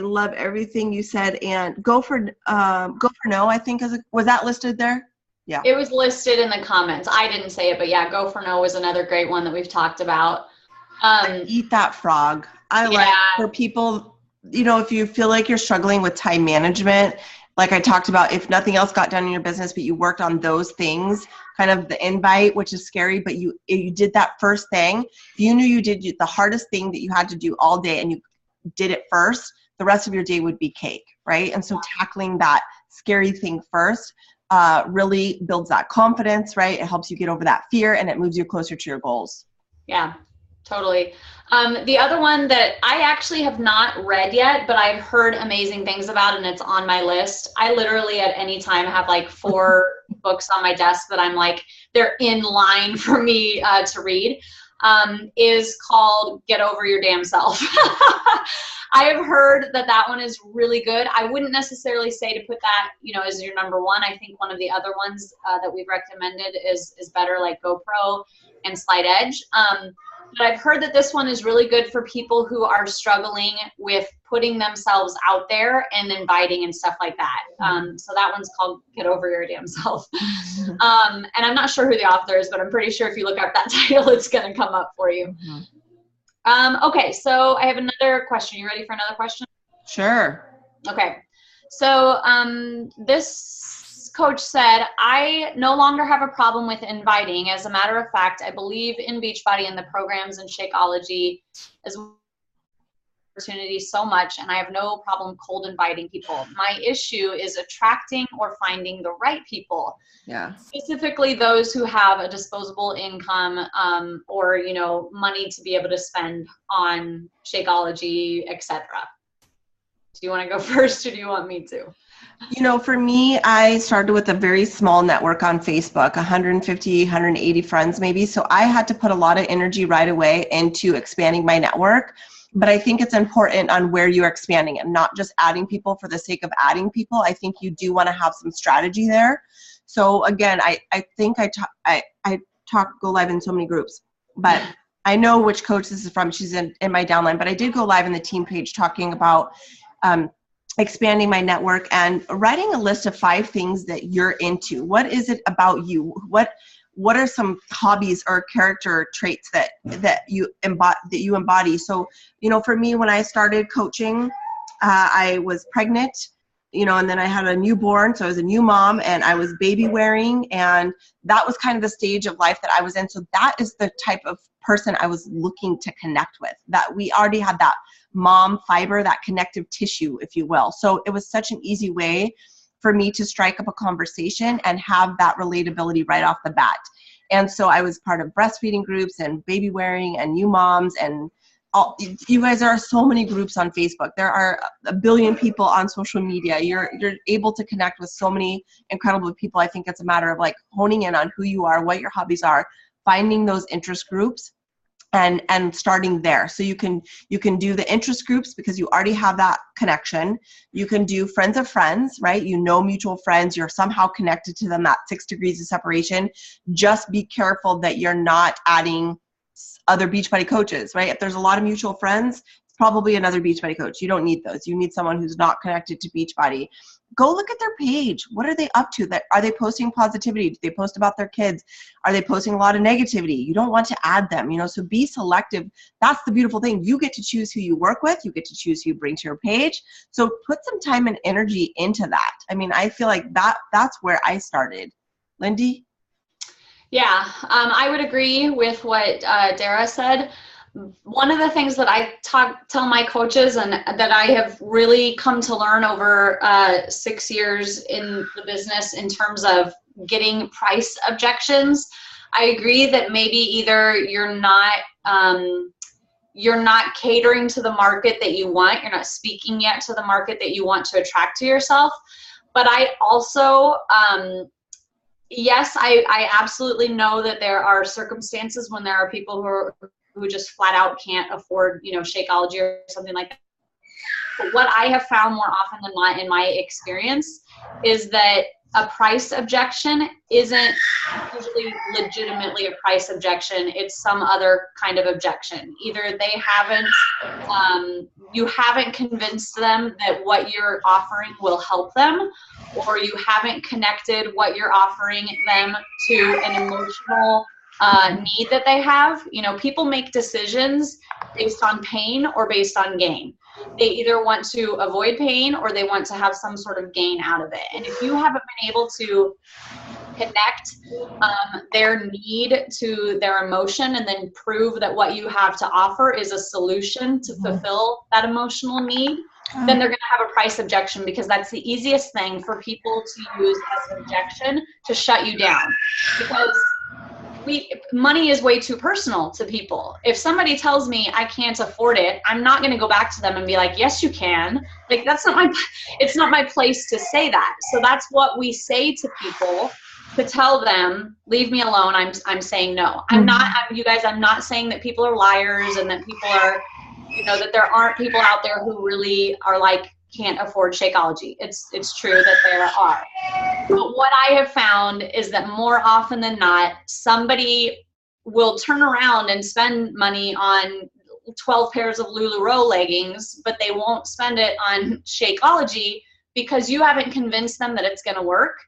Speaker 1: love everything you said, and go for no, I think was that listed there? Yeah.
Speaker 2: It was listed in the comments. I didn't say it, but yeah, go for no was another great one that we've talked about.
Speaker 1: Eat that frog. Like for people, you know, if you feel like you're struggling with time management, like I talked about, if nothing else got done in your business, but you worked on those things, kind of the invite, which is scary, but you did that first thing. If you knew you did the hardest thing that you had to do all day and you did it first, the rest of your day would be cake, right? And so tackling that scary thing first really builds that confidence, right? It helps you get over that fear, and it moves you closer to your goals.
Speaker 2: Yeah, totally. The other one that I actually have not read yet, but I've heard amazing things about, and it's on my list. I literally at any time have like 4 books on my desk that I'm like, they're in line for me to read, is called Get Over Your Damn Self. I have heard that one is really good. I wouldn't necessarily say to put that, you know, as your number 1. I think one of the other ones that we've recommended is better, like GoPro and Slight Edge. But I've heard that this one is really good for people who are struggling with putting themselves out there and inviting and stuff like that. So that one's called Get Over Your Damn Self. And I'm not sure who the author is, but I'm pretty sure if you look up that title, it's going to come up for you. Okay, so I have another question. You ready for another question?
Speaker 1: Sure.
Speaker 2: Okay. So this coach said, I no longer have a problem with inviting. As a matter of fact, I believe in Beachbody and the programs and Shakeology as opportunity so much, and I have no problem cold inviting people. My issue is attracting or finding the right people.
Speaker 1: Yeah.
Speaker 2: Specifically those who have a disposable income or, you know, money to be able to spend on Shakeology, etc. Do you want to go first, or do you want me to?
Speaker 1: You know, for me, I started with a very small network on Facebook, 150, 180 friends maybe. So I had to put a lot of energy right away into expanding my network. but I think it's important on where you're expanding it, not just adding people for the sake of adding people. I think you do want to have some strategy there. So again, I think I go live in so many groups, but I know which coach this is from. She's in my downline, but I did go live in the team page talking about expanding my network and writing a list of 5 things that you're into. What is it about you? What are some hobbies or character traits that you embody? So, for me, when I started coaching, I was pregnant, and then I had a newborn. So I was a new mom and I was baby wearing, and that was kind of the stage of life that I was in. So that is the type of person I was looking to connect with, that we already had that mom fiber, that connective tissue, if you will. So it was such an easy way for me to strike up a conversation and have that relatability right off the bat. And so I was part of breastfeeding groups and baby wearing and new moms and all. You guys, there are so many groups on Facebook. There are a billion people on social media. You're able to connect with so many incredible people. I think it's a matter of like honing in on who you are, what your hobbies are, finding those interest groups and starting there. So you can do the interest groups because you already have that connection. You can do friends of friends, right? Mutual friends, you're somehow connected to them at 6 degrees of separation. Just be careful that you're not adding other Beachbody coaches, right? If there's a lot of mutual friends, it's probably another Beachbody coach. You don't need those. You need someone who's not connected to Beachbody. Go look at their page. What are they up to? Are they posting positivity? Do they post about their kids? Are they posting a lot of negativity? You don't want to add them, so be selective. That's the beautiful thing. You get to choose who you work with. You get to choose who you bring to your page. So put some time and energy into that. I feel like that's where I started. Lindy?
Speaker 2: Yeah, I would agree with what Dara said. One of the things that I tell my coaches and that I have really come to learn over 6 years in the business in terms of getting price objections, I agree that maybe either you're not catering to the market that you want, you're not speaking yet to the market that you want to attract to yourself. But I also, yes, I absolutely know that there are circumstances when there are people who just flat out can't afford, Shakeology or something like that. But what I have found more often than not in my experience is that a price objection isn't usually legitimately a price objection. It's some other kind of objection. Either they haven't, you haven't convinced them that what you're offering will help them, or you haven't connected what you're offering them to an emotional need that they have. People make decisions based on pain or based on gain. They either want to avoid pain or they want to have some sort of gain out of it. And if you haven't been able to connect their need to their emotion and then prove that what you have to offer is a solution to fulfill that emotional need, then they're going to have a price objection, because that's the easiest thing for people to use as an objection to shut you down. Because money is way too personal to people. If somebody tells me I can't afford it, I'm not going to go back to them and be like, yes, you can. Like, it's not my place to say that. So that's what we say to people, to tell them, leave me alone. I'm saying no. I'm not saying that people are liars and that people are, that there aren't people out there who really are like, can't afford Shakeology. It's true that there are. But what I have found is that more often than not, somebody will turn around and spend money on 12 pairs of LuLaRoe leggings, but they won't spend it on Shakeology because you haven't convinced them that it's going to work.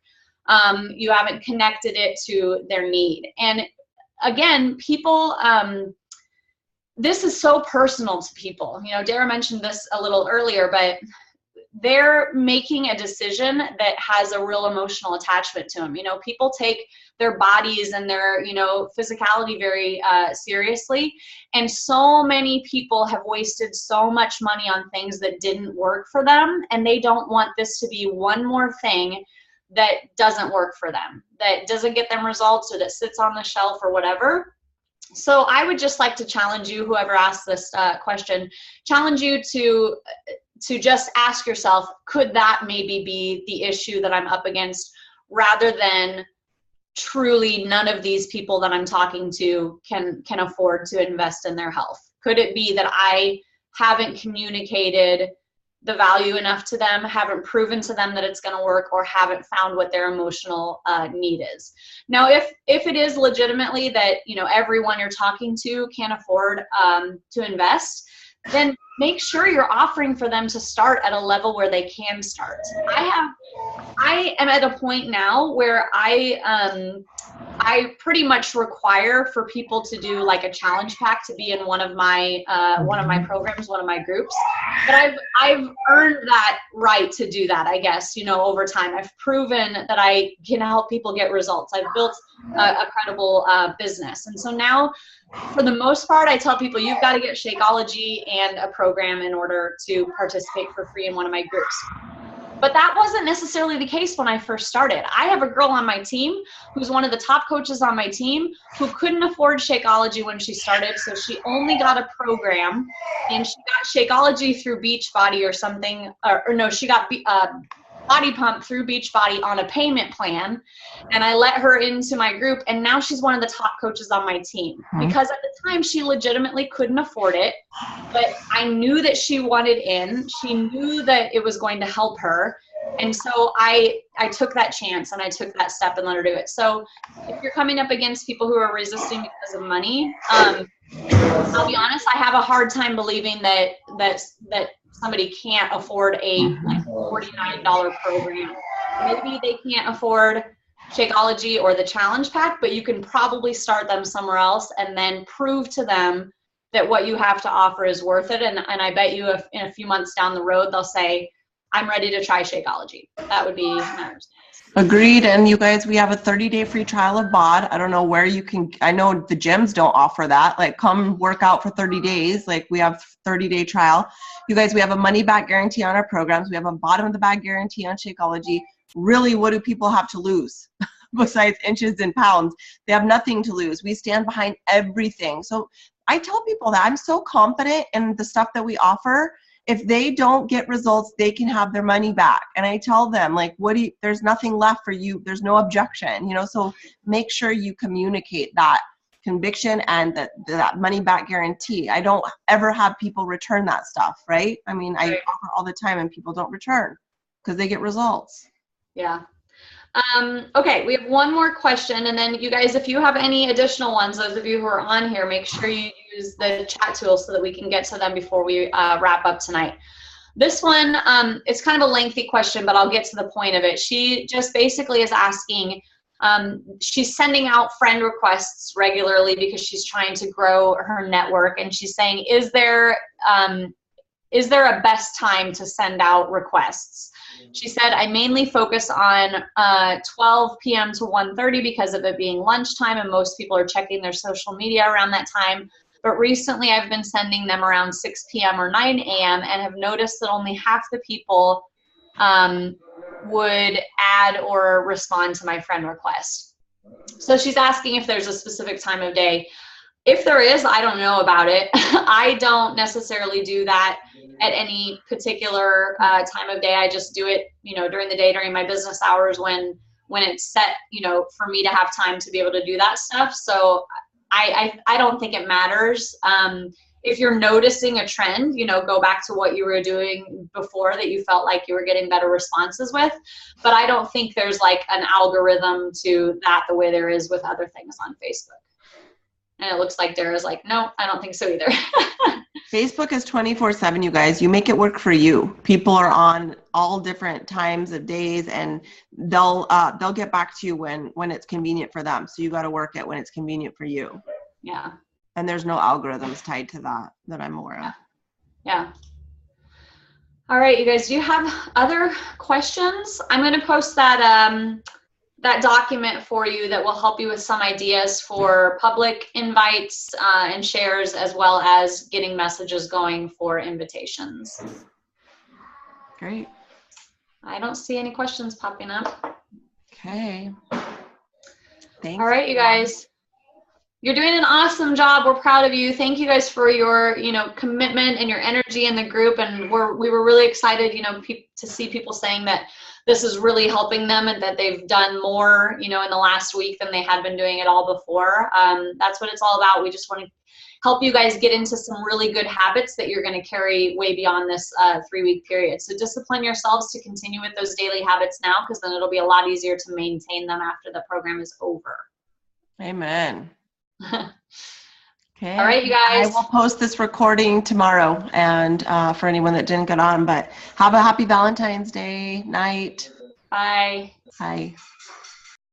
Speaker 2: You haven't connected it to their need. And again, people, this is so personal to people. Dara mentioned this a little earlier, but they're making a decision that has a real emotional attachment to them. People take their bodies and their, physicality very seriously. And so many people have wasted so much money on things that didn't work for them. And they don't want this to be one more thing that doesn't work for them, that doesn't get them results, or that sits on the shelf or whatever. So I would just like to challenge you, whoever asked this question, challenge you to just ask yourself, could that maybe be the issue that I'm up against, rather than truly none of these people that I'm talking to can afford to invest in their health? Could it be that I haven't communicated the value enough to them, haven't proven to them that it's going to work, or haven't found what their emotional need is. Now, if it is legitimately that, you know, everyone you're talking to can't afford to invest, then make sure you're offering for them to start at a level where they can start. I am at a point now where I pretty much require for people to do like a challenge pack to be in one of my programs, one of my groups. But I've earned that right to do that, I guess, you know, over time. I've proven that I can help people get results. I've built a credible business. And so now, for the most part, I tell people you've got to get Shakeology and a program in order to participate for free in one of my groups. But that wasn't necessarily the case when I first started. I have a girl on my team who's one of the top coaches on my team who couldn't afford Shakeology when she started, so she only got a program, and she got Shakeology through Beachbody or something, or no, she got Body Pump through Beachbody on a payment plan, and I let her into my group, and now she's one of the top coaches on my team. Because at the time she legitimately couldn't afford it, but I knew that she wanted in. She knew that it was going to help her, and so I took that chance and I took that step and let her do it. So if you're coming up against people who are resisting because of money, I'll be honest, I have a hard time believing that somebody can't afford a like $49 program. Maybe they can't afford Shakeology or the challenge pack, but you can probably start them somewhere else and then prove to them that what you have to offer is worth it. And I bet you if in a few months down the road, they'll say, I'm ready to try Shakeology. That would be my response.
Speaker 1: Agreed. And you guys, we have a 30-day free trial of BOD. I don't know where you can, I know the gyms don't offer that. Like, come work out for 30 days. Like, we have 30-day trial. You guys, we have a money back guarantee on our programs. We have a bottom of the bag guarantee on Shakeology. Really, what do people have to lose besides inches and pounds? They have nothing to lose. We stand behind everything. So I tell people that I'm so confident in the stuff that we offer. If they don't get results, they can have their money back. And I tell them, like, there's nothing left for you. There's no objection, you know, so make sure you communicate that conviction and that money back guarantee. I don't ever have people return that stuff, right? I mean, I offer all the time and people don't return because they get results.
Speaker 2: Yeah. Okay, we have one more question, and then you guys, if you have any additional ones, those of you who are on here, make sure you use the chat tool so that we can get to them before we wrap up tonight. This one, it's kind of a lengthy question, but I'll get to the point of it. She just basically is asking, she's sending out friend requests regularly because she's trying to grow her network, and she's saying, is there a best time to send out requests? She said, I mainly focus on 12 p.m. to 1:30 because of it being lunchtime and most people are checking their social media around that time. But recently I've been sending them around 6 p.m. or 9 a.m. and have noticed that only half the people would add or respond to my friend request. So she's asking if there's a specific time of day. If there is, I don't know about it. I don't necessarily do that at any particular time of day. I just do it, you know, during the day, during my business hours when it's set, you know, for me to have time to be able to do that stuff. So I don't think it matters. If you're noticing a trend, you know, go back to what you were doing before that you felt like you were getting better responses with. But I don't think there's like an algorithm to that the way there is with other things on Facebook. And it looks like Dara's like, no, I don't think so either.
Speaker 1: Facebook is 24/7, you guys. You make it work for you. People are on all different times of days, and they'll get back to you when it's convenient for them. So you got to work it when it's convenient for you.
Speaker 2: Yeah.
Speaker 1: And there's no algorithms tied to that I'm aware of.
Speaker 2: Yeah. All right, you guys, do you have other questions? I'm going to post that document for you that will help you with some ideas for public invites and shares, as well as getting messages going for invitations.
Speaker 1: Great.
Speaker 2: I don't see any questions popping up.
Speaker 1: Okay. Thanks.
Speaker 2: All right, you guys. You're doing an awesome job. We're proud of you. Thank you guys for your, commitment and your energy in the group. And we were really excited, to see people saying that this is really helping them and that they've done more, in the last week than they had been doing it all before. That's what it's all about. We just want to help you guys get into some really good habits that you're going to carry way beyond this 3-week period. So discipline yourselves to continue with those daily habits now, because then it'll be a lot easier to maintain them after the program is over.
Speaker 1: Amen. Okay.
Speaker 2: All right, you guys.
Speaker 1: I will post this recording tomorrow, and for anyone that didn't get on, but have a happy Valentine's Day night.
Speaker 2: Bye.
Speaker 1: Bye.